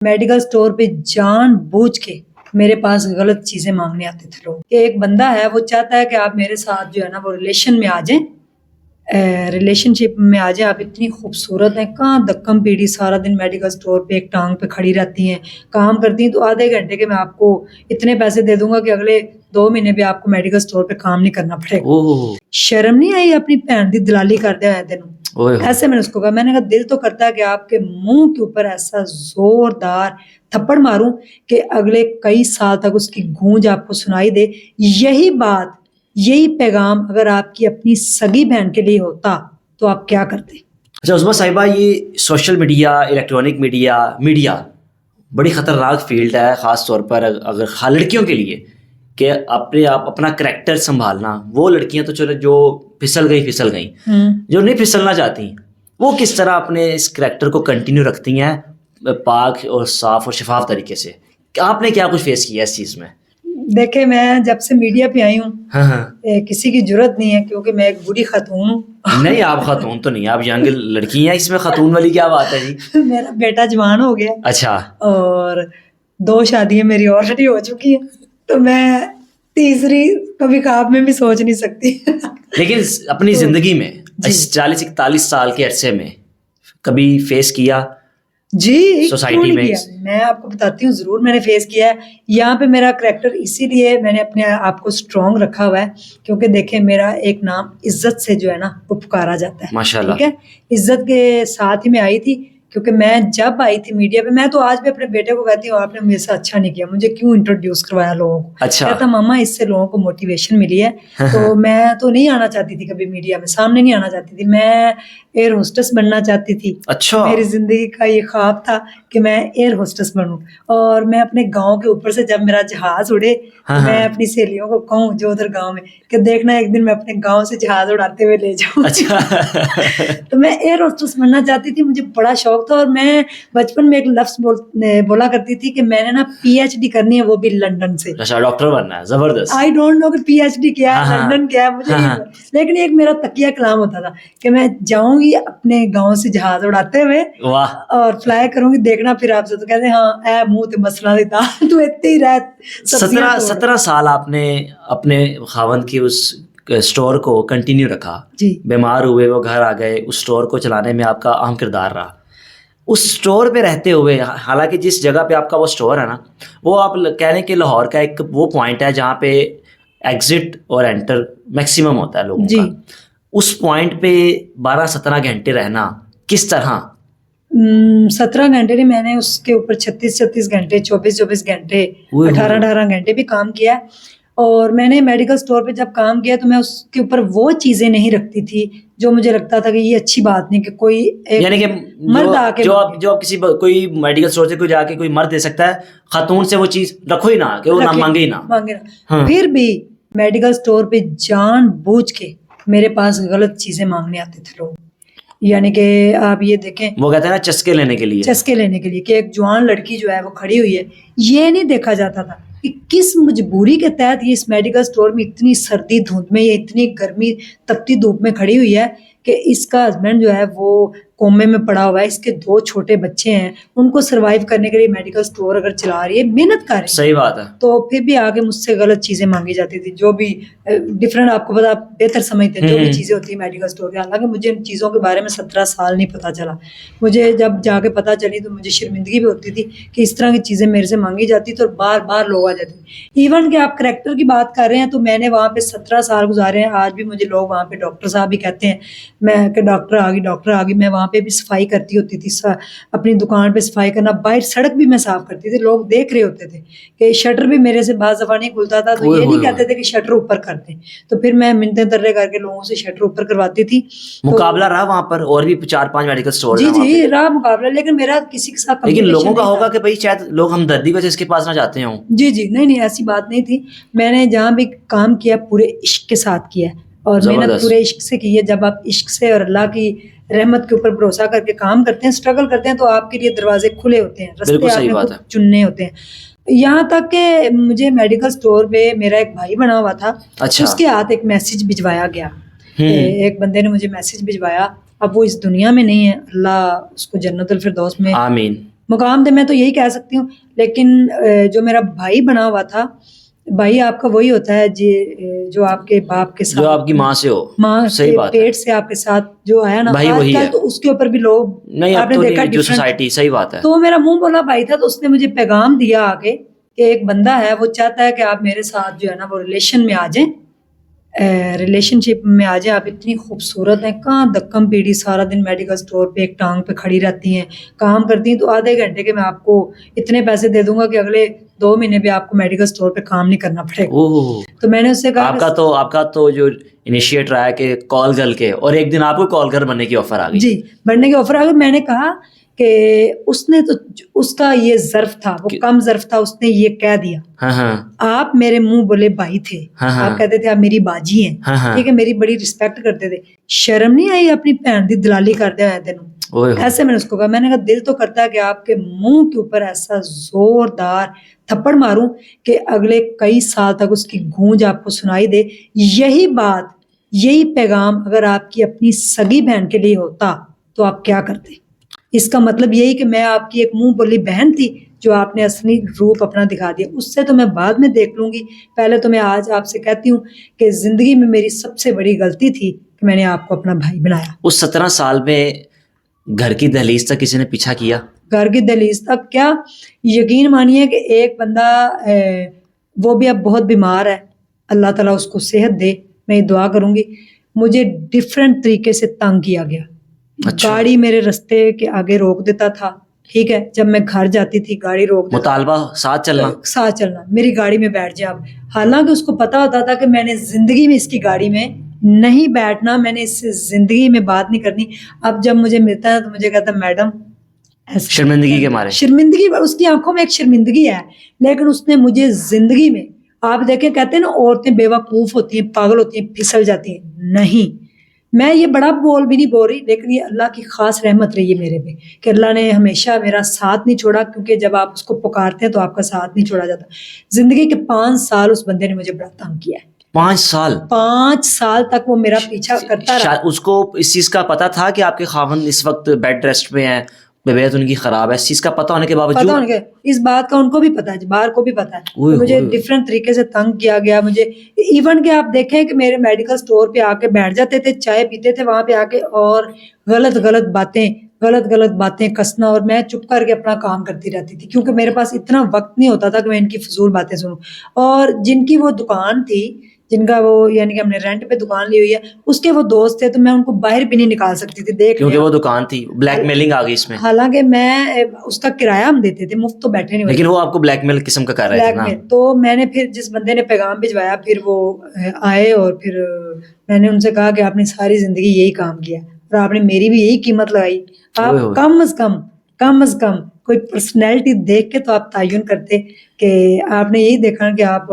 Medical store پہ جان بوجھ کے میرے پاس غلط چیزیں مانگنے آتے تھے لوگ. کہ ایک بندہ ہے وہ چاہتا ہے کہ آپ میرے ساتھ جو ہے نا وہ ریلیشن میں آ جائیں, ریلیشن شپ میں آ جائیں, آپ اتنی خوبصورت ہیں, کہاں دکم پیڑھی سارا دن میڈیکل اسٹور پہ ایک ٹانگ پہ کھڑی رہتی ہیں, کام کرتی ہیں, تو آدھے گھنٹے کے میں آپ کو اتنے پیسے دے دوں گا کہ اگلے 2 مہینے بھی آپ کو میڈیکل اسٹور پہ کام نہیں کرنا پڑے گا. شرم نہیں آئی اپنی بہن دی دلالی کر دیا دن. ایسے میں نے اس کو کہا, میں نے کہا دل تو کرتا ہے کہ آپ کے منہ کے اوپر ایسا زوردار تھپڑ ماروں کہ اگلے کئی سال تک اس کی گونج آپ کو سنائی دے. یہی بات, یہی پیغام اگر آپ کی اپنی سگی بہن کے لیے ہوتا تو آپ کیا کرتے؟ اچھا عظمیٰ صاحبہ, یہ سوشل میڈیا, الیکٹرانک میڈیا بڑی خطرناک فیلڈ ہے, خاص طور پر اگر لڑکیوں کے لیے, کہ اپنا کریکٹر سنبھالنا. وہ لڑکیاں تو چلو جو پھسل گئیں, جو نہیں پھسلنا چاہتی, وہ کس طرح اپنے اس کریکٹر کو کنٹینیو رکھتی ہیں پاک اور صاف اور شفاف طریقے سے؟ آپ نے کیا کچھ فیس کیا اس چیز میں؟ دیکھیں, میں جب سے میڈیا پہ آئی ہوں کسی کی جرت نہیں ہے, کیونکہ میں ایک بوڑھی خاتون ہوں. نہیں, آپ خاتون تو نہیں, آپ ینگ لڑکی ہیں, اس میں خاتون والی کیا بات ہے جی؟ میرا بیٹا جوان ہو گیا. اچھا. اور 2 شادیاں میری آلریڈی ہو چکی ہیں, تو میں تیسری کبھی خواب میں بھی سوچ نہیں سکتی. لیکن اپنی زندگی میں 40-41 سال کے عرصے میں کبھی فیس کیا؟ جی, سوسائٹی میں آپ کو بتاتی ہوں, ضرور میں نے فیس کیا ہے. یہاں پہ میرا کریکٹر اسی لیے میں نے اپنے آپ کو اسٹرانگ رکھا ہوا ہے, کیونکہ دیکھیں میرا ایک نام عزت سے جو ہے نا وہ پکارا جاتا ہے. ماشاءاللہ. ٹھیک ہے, عزت کے ساتھ ہی میں آئی تھی, کیونکہ میں جب آئی تھی میڈیا پہ, میں تو آج بھی اپنے بیٹے کو کہتی ہوں آپ نے میرے سے اچھا نہیں کیا, مجھے کیوں انٹروڈیوس کروایا لوگوں کو. کہتا ماما اس سے لوگوں کو موٹیویشن ملی ہے. تو میں تو نہیں آنا چاہتی تھی کبھی میڈیا میں, سامنے نہیں آنا چاہتی تھی, میں ایئر ہوسٹس بننا چاہتی تھی. اچھا. میری زندگی کا یہ خواب تھا کہ میں ایئر ہوسٹس بنوں, اور میں اپنے گاؤں کے اوپر سے جب میرا جہاز اڑے تو میں اپنی سہیلیوں کو کہوں جو ادھر گاؤں میں, کہ دیکھنا ایک دن میں اپنے گاؤں سے جہاز اڑاتے ہوئے لے جاؤں. اچھا. تو میں ایئر ہوسٹس بننا چاہتی تھی, مجھے بڑا شوق تھا. اور میں بچپن میں ایک لفظ بولا کرتی تھی کہ میں نے نا PhD کرنی ہے, وہ بھی لندن سے. اچھا, ڈاکٹر بننا ہے, زبردست. آئی ڈونٹ نو کہ PhD کیا ہے, لندن کیا ہے, مجھے نہیں, لیکن ایک میرا تکیہ کلام ہوتا تھا کہ میں جاؤں گی اپنے گاؤں سے جہاز اڑاتے ہوئے اور فلائی کروں گی, دیکھنا پھر آپ سے. تو کہتے ہیں ہاں اے منہ تے مسئلہ دیتا, تو اتنے ہی رہ 17 سال آپ نے اپنے خاوند کی اس اسٹور کو کنٹینیو رکھا. جی. بیمار ہوئے, وہ گھر آ گئے, اس اسٹور کو چلانے میں آپ کا اہم کردار رہا. اس اسٹور پہ رہتے ہوئے, حالانکہ جس جگہ پہ آپ کا وہ اسٹور ہے نا, وہ آپ کہہ رہے ہیں کہ لاہور کا ایک وہ پوائنٹ ہے جہاں پہ ایگزٹ اور انٹر میکسیمم ہوتا ہے لوگوں کا. اس پوائنٹ پہ 12-17 گھنٹے رہنا کس طرح؟ 17 گھنٹے نہیں, میں نے اس کے اوپر 36 گھنٹے, 24 گھنٹے, 18 گھنٹے بھی کام کیا. اور میں نے میڈیکل اسٹور پہ جب کام کیا تو میں اس کے اوپر وہ چیزیں نہیں رکھتی تھی جو مجھے لگتا تھا کہ یہ اچھی بات نہیں, کہ کوئی یعنی کہ مرد آ کے جو کسی کوئی میڈیکل اسٹور سے کوئی جا کے کوئی مرد دے سکتا ہے, خاتون سے وہ چیز رکھو ہی نہ, کہ وہ نہ مانگے ہی نہ. پھر بھی میڈیکل اسٹور پہ جان بوجھ کے میرے پاس غلط چیزیں مانگنے آتے تھے لوگ. یعنی کہ آپ یہ دیکھیں, وہ کہتے ہیں نا چسکے لینے کے لیے, کہ ایک جوان لڑکی جو ہے وہ کھڑی ہوئی ہے, یہ نہیں دیکھا جاتا تھا کہ کس مجبوری کے تحت یہ اس میڈیکل اسٹور میں اتنی سردی دھوپ میں, یہ اتنی گرمی تپتی دھوپ میں کھڑی ہوئی ہے, کہ اس کا ہسبینڈ جو ہے وہ کومے میں پڑا ہوا ہے, اس کے 2 چھوٹے بچے ہیں, ان کو سروائیو کرنے کے لیے میڈیکل اسٹور اگر چلا رہی ہے, محنت کر رہی ہے. صحیح بات ہے. تو پھر بھی آگے مجھ سے غلط چیزیں مانگی جاتی تھی, جو بھی ڈفرینٹ, آپ کو پتا, آپ بہتر سمجھتے ہیں جو بھی چیزیں ہوتی ہیں میڈیکل اسٹور کے. حالانکہ مجھے ان چیزوں کے بارے میں 17 سال نہیں پتا چلا. مجھے جب جا کے پتا چلی تو مجھے شرمندگی بھی ہوتی تھی کہ اس طرح کی چیزیں میرے سے مانگی جاتی تھی, اور بار بار لوگ آ جاتے تھے. ایون کہ آپ کریکٹر کی بات کر رہے ہیں, تو میں نے وہاں پہ 17 سال گزارے ہیں. آج بھی مجھے لوگ وہاں پہ ڈاکٹر صاحب بھی کہتے ہیں, میں کہ ڈاکٹر آ گئی. میں وہاں پہ بھی صفائی کرتی ہوتی تھی, اپنی دکان پہ صفائی کرنا, باہر سڑک بھی میں صاف کرتی تھی. لوگ دیکھ رہے ہوتے تھے کہ شٹر بھی میرے سے بعض دفعہ نہیں کھلتا تھا, تو یہ نہیں کہتے تھے کہ شٹر اوپر کر دیں, تو پھر میں منتیں ترے کر کے لوگوں سے شٹر اوپر کرواتی تھی. مقابلہ رہا وہاں پر, اور بھی 4-5 میڈیکل اسٹور. جی رہا مقابلہ, لیکن میرا کسی کے ساتھ, لیکن لوگوں کا ہوگا کہ بھائی شاید لوگ ہمدردی وجہ اس کے پاس نہ جاتے ہوں. جی نہیں, ایسی بات نہیں تھی. میں نے جہاں بھی کام کیا پورے عشق کے ساتھ کیا, اور محنت پورے عشق سے کی ہے. جب آپ عشق سے اور اللہ کی رحمت کے اوپر بھروسہ کر کے کام کرتے ہیں, اسٹرگل کرتے ہیں, تو آپ کے لیے دروازے کھلے ہوتے ہیں, راستے آپ نے چننے ہوتے ہیں. یہاں تک کہ مجھے میڈیکل اسٹور پہ میرا ایک بھائی بنا ہوا تھا, اس کے ہاتھ ایک میسج بھجوایا گیا. ایک بندے نے مجھے میسج بھجوایا, اب وہ اس دنیا میں نہیں ہے, اللہ اس کو جنت الفردوس میں آمین مقام دے میں تو یہی کہہ سکتی ہوں. لیکن جو میرا بھائی بنا ہوا تھا, بھائی آپ کا وہی ہوتا ہے جو آپ کے باپ کے ساتھ, جو آپ کی ماں سے ہو, ماں صحیح کے بات ہے, پیٹ سے آپ کے ساتھ جو آیا نا, بھائی آج وہی کل ہے. تو اس کے اوپر بھی لوگ نہیں آپ اب نے تو دیکھا نہیں, جو ڈفرینٹ. سوسائٹی, صحیح بات ہے. تو میرا منہ بولا بھائی تھا, تو اس نے مجھے پیغام دیا آگے کہ ایک بندہ ہے وہ چاہتا ہے کہ آپ میرے ساتھ جو ہے نا وہ ریلیشن میں آ جائیں, ریلیشن شپ میں آ جائیں. آپ اتنی خوبصورت ہیں, کہاں دکم پیڑھی سارا دن میڈیکل سٹور پہ ایک ٹانگ پہ کھڑی رہتی ہیں, کام کرتی ہیں, تو آدھے گھنٹے کے میں آپ کو اتنے پیسے دے دوں گا کہ اگلے 2 مہینے بھی آپ کو میڈیکل سٹور پہ کام نہیں کرنا پڑے گا. اوہ, تو میں نے اس سے کہا آپ کا تو جو انیشیٹ رہا ہے کہ کال کر کے, اور ایک دن آپ کو کال کر بننے کی آفر آ گئی. جی, بڑھنے کے آفر آ گئے. میں نے کہا کہ اس نے تو, اس کا یہ ظرف تھا, وہ کم ظرف تھا, اس نے یہ کہہ دیا, ہاں ہاں آپ میرے منہ بولے بھائی تھے, آپ کہتے تھے آپ میری باجی ہیں, ٹھیک ہے, میری بڑی رسپیکٹ کرتے تھے, شرم نہیں آئی اپنی بہن دی دلالی کرتے ہوئے تینوں. ایسے میں نے اس کو کہا, میں نے کہا دل تو کرتا ہے کہ آپ کے منہ کے اوپر ایسا زوردار تھپڑ ماروں کہ اگلے کئی سال تک اس کی گونج آپ کو سنائی دے. یہی بات, یہی پیغام اگر آپ کی اپنی سگی بہن کے لیے ہوتا تو آپ کیا کرتے؟ اس کا مطلب یہی کہ میں آپ کی ایک منہ بولی بہن تھی جو آپ نے اصلی روپ اپنا دکھا دیا. اس سے تو میں بعد میں دیکھ لوں گی, پہلے تو میں آج آپ سے کہتی ہوں کہ زندگی میں میری سب سے بڑی غلطی تھی کہ میں نے آپ کو اپنا بھائی بنایا. اس 17 سال میں گھر کی دہلیز تک کسی نے پیچھا کیا؟ گھر کی دہلیز تک کیا, یقین مانیے کہ ایک بندہ وہ بھی اب بہت بیمار ہے, اللہ تعالیٰ اس کو صحت دے, میں یہ دعا کروں گی. مجھے ڈفرینٹ طریقے سے تنگ کیا گیا. گاڑی میرے رستے کے آگے روک دیتا تھا, ٹھیک ہے, جب میں گھر جاتی تھی گاڑی روک دیتا, مطالبہ ساتھ چلنا, میری گاڑی میں بیٹھ جائے آپ. حالانکہ اس کو پتا ہوتا تھا کہ میں نے زندگی میں اس کی گاڑی میں نہیں بیٹھنا, میں نے اس سے زندگی میں بات نہیں کرنی. اب جب مجھے ملتا ہے تو مجھے کہتا ہے میڈم, شرمندگی کے مارے, شرمندگی, اس کی آنکھوں میں ایک شرمندگی ہے, لیکن اس نے مجھے زندگی میں, آپ دیکھیں کہتے ہیں نا عورتیں بیوقوف ہوتی ہیں, پاگل ہوتی ہیں, پھسل جاتی ہیں, نہیں, میں یہ بڑا بول بھی نہیں بول رہی, لیکن یہ اللہ کی خاص رحمت رہی ہے میرے پہ کہ اللہ نے ہمیشہ میرا ساتھ نہیں چھوڑا, کیونکہ جب آپ اس کو پکارتے ہیں تو آپ کا ساتھ نہیں چھوڑا جاتا. زندگی کے 5 سال اس بندے نے مجھے بڑا تنگ کیا ہے. 5 سال تک وہ میرا پیچھا کرتا رہا. اس کو اس چیز کا پتا تھا کہ آپ کے خاوند اس وقت بیڈ ریسٹ میں ہیں, طبیعت ان کی خراب ہے, اس چیز کا پتہ ہونے کے باوجود, اس بات کا ان کو بھی پتا ہے, باہر کو بھی پتا ہے, مجھے ڈفرینٹ طریقے سے تنگ کیا گیا. مجھے ایون کہ آپ دیکھیں کہ میرے میڈیکل سٹور پہ آ کے بیٹھ جاتے تھے, چائے پیتے تھے وہاں پہ آ کے, اور غلط باتیں کسنا, اور میں چپ کر کے اپنا کام کرتی رہتی تھی, کیونکہ میرے پاس اتنا وقت نہیں ہوتا تھا کہ میں ان کی فضول باتیں سنوں. اور جن کی وہ دکان تھی, جن کا وہ یعنی کہ ہم نے رینٹ پہ دکان لی ہوئی ہے, اس کے وہ دوست تھے, تو میں ان کو باہر بھی نہیں نکال سکتی تھی, دیکھ کیونکہ وہ دکان تھی, بلیک میلنگ آ گئی اس میں. حالانکہ میں اس کا کرایہ ہم دیتے تھے, مفت تو بیٹھے نہیں ہوئے, لیکن وہ آپ کو بلیک میل قسم کا کر رہے تھے نا. تو میں نے پھر جس بندے نے پیغام بھجوایا, پھر وہ آئے, اور پھر میں نے ان سے کہا کہ آپ نے ساری زندگی یہی کام کیا, اور آپ نے میری بھی یہی قیمت لگائی. آپ کم از کم کوئی پرسنالٹی دیکھ کے تو آپ تعین کرتے کہ آپ نے یہی دیکھا کہ آپ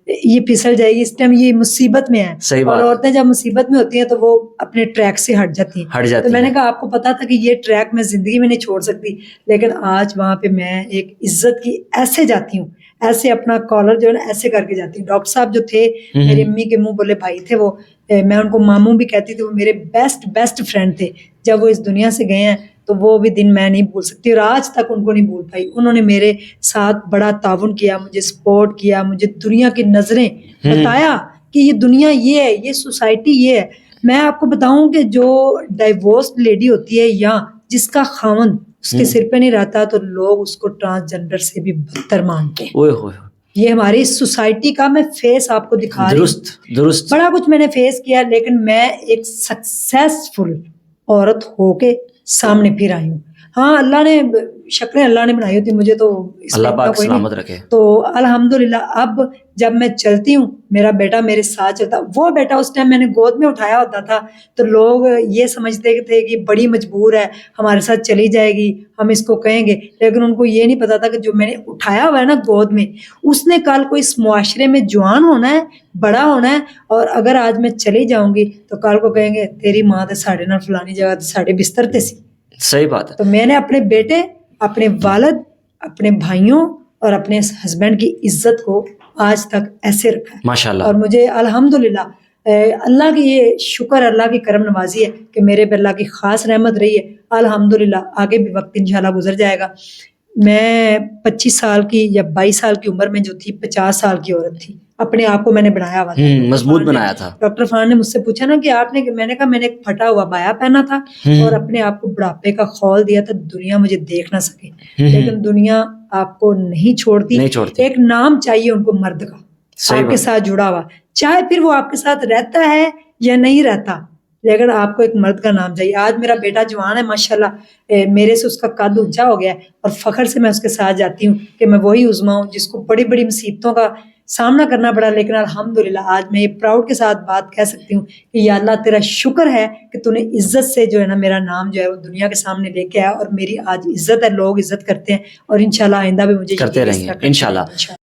یہ پھسل جائے گی, اس ٹائم یہ مصیبت میں ہے, اور عورتیں جب مصیبت میں ہوتی ہیں تو وہ اپنے ٹریک سے ہٹ جاتی ہیں. تو میں نے کہا آپ کو پتا تھا کہ یہ ٹریک میں زندگی میں نہیں چھوڑ سکتی, لیکن آج وہاں پہ میں ایک عزت کی ایسے جاتی ہوں, ایسے اپنا کالر جو ہے نا ایسے کر کے جاتی ہوں. ڈاکٹر صاحب جو تھے میری امی کے منہ بولے بھائی تھے, وہ میں ان کو ماموں بھی کہتی تھی, وہ میرے بیسٹ فرینڈ تھے. جب وہ اس دنیا سے گئے ہیں تو وہ بھی دن میں نہیں بھول سکتی, اور آج تک ان کو نہیں بھول پائی. انہوں نے میرے ساتھ بڑا تعاون کیا, مجھے سپورٹ کیا, مجھے دنیا کی نظریں بتایا کہ یہ دنیا یہ ہے, یہ سوسائٹی یہ ہے. میں آپ کو بتاؤں کہ جو ڈائیورسڈ لیڈی ہوتی ہے یا جس کا خاوند اس کے سر پہ نہیں رہتا, تو لوگ اس کو ٹرانسجنڈر سے بھی بدتر مانتے ہیں. یہ ہماری سوسائٹی کا میں فیس آپ کو دکھا رہی ہوں. درست بڑا کچھ میں نے فیس کیا, لیکن میں ایک سکسیسفل عورت ہو کے سامنے پھر آئی ہوں. ہاں, اللہ نے شکلیں اللہ نے بنائی ہوتی, مجھے تو اللہ پاک سلامت رکھے. تو الحمدللہ اب جب میں چلتی ہوں, میرا بیٹا میرے ساتھ چلتا. وہ بیٹا اس ٹائم میں نے گود میں اٹھایا ہوتا تھا, تو لوگ یہ سمجھتے تھے کہ بڑی مجبور ہے, ہمارے ساتھ چلی جائے گی, ہم اس کو کہیں گے, لیکن ان کو یہ نہیں پتا تھا کہ جو میں نے اٹھایا ہوا ہے نا گود میں, اس نے کل کو اس معاشرے میں جوان ہونا ہے, بڑا ہونا ہے, اور اگر آج میں چلی جاؤں گی تو کل کو کہیں گے تیری ماں تے ساڑے نال فلانی جگہ تے ساڑے بستر تے سی. صحیح بات ہے. تو میں نے اپنے بیٹے, اپنے والد, اپنے بھائیوں اور اپنے ہسبینڈ کی عزت کو آج تک ایسے رکھا ہے, ماشاءاللہ. اور مجھے الحمدللہ اللہ کی یہ شکر, اللہ کی کرم نوازی ہے کہ میرے پہ اللہ کی خاص رحمت رہی ہے. الحمدللہ آگے بھی وقت انشاءاللہ گزر جائے گا. میں 25 سال کی یا 22 سال کی عمر میں جو تھی 50 سال کی عورت تھی. اپنے آپ کو میں نے بنایا ہوا تھا, مضبوط بنایا تھا. ڈاکٹر فان نے مجھ سے پوچھا نا کہ آپ نے, میں نے کہا میں نے ایک پھٹا ہوا بایا پہنا تھا اور اپنے آپ کو بڑھاپے کا خول دیا تھا, دنیا مجھے دیکھ نہ سکے. لیکن دنیا آپ کو نہیں چھوڑتی. ایک نام چاہیے ان کو مرد کا آپ کے ساتھ جڑا ہوا, چاہے پھر وہ آپ کے ساتھ رہتا ہے یا نہیں رہتا, لیکن آپ کو ایک مرد کا نام چاہیے. آج میرا بیٹا جوان ہے ماشاءاللہ, میرے سے اس کا قد اونچا ہو گیا ہے اور فخر سے میں اس کے ساتھ جاتی ہوں کہ میں وہی عظمیٰ ہوں جس کو بڑی بڑی مصیبتوں کا سامنا کرنا پڑا, لیکن الحمدللہ آج میں یہ پراؤڈ کے ساتھ بات کہہ سکتی ہوں کہ یا اللہ تیرا شکر ہے کہ تو نے عزت سے جو ہے نا میرا نام جو ہے وہ دنیا کے سامنے لے کے آیا, اور میری آج عزت ہے, لوگ عزت کرتے ہیں, اور انشاءاللہ آئندہ بھی مجھے کرتے رہیں گے انشاءاللہ.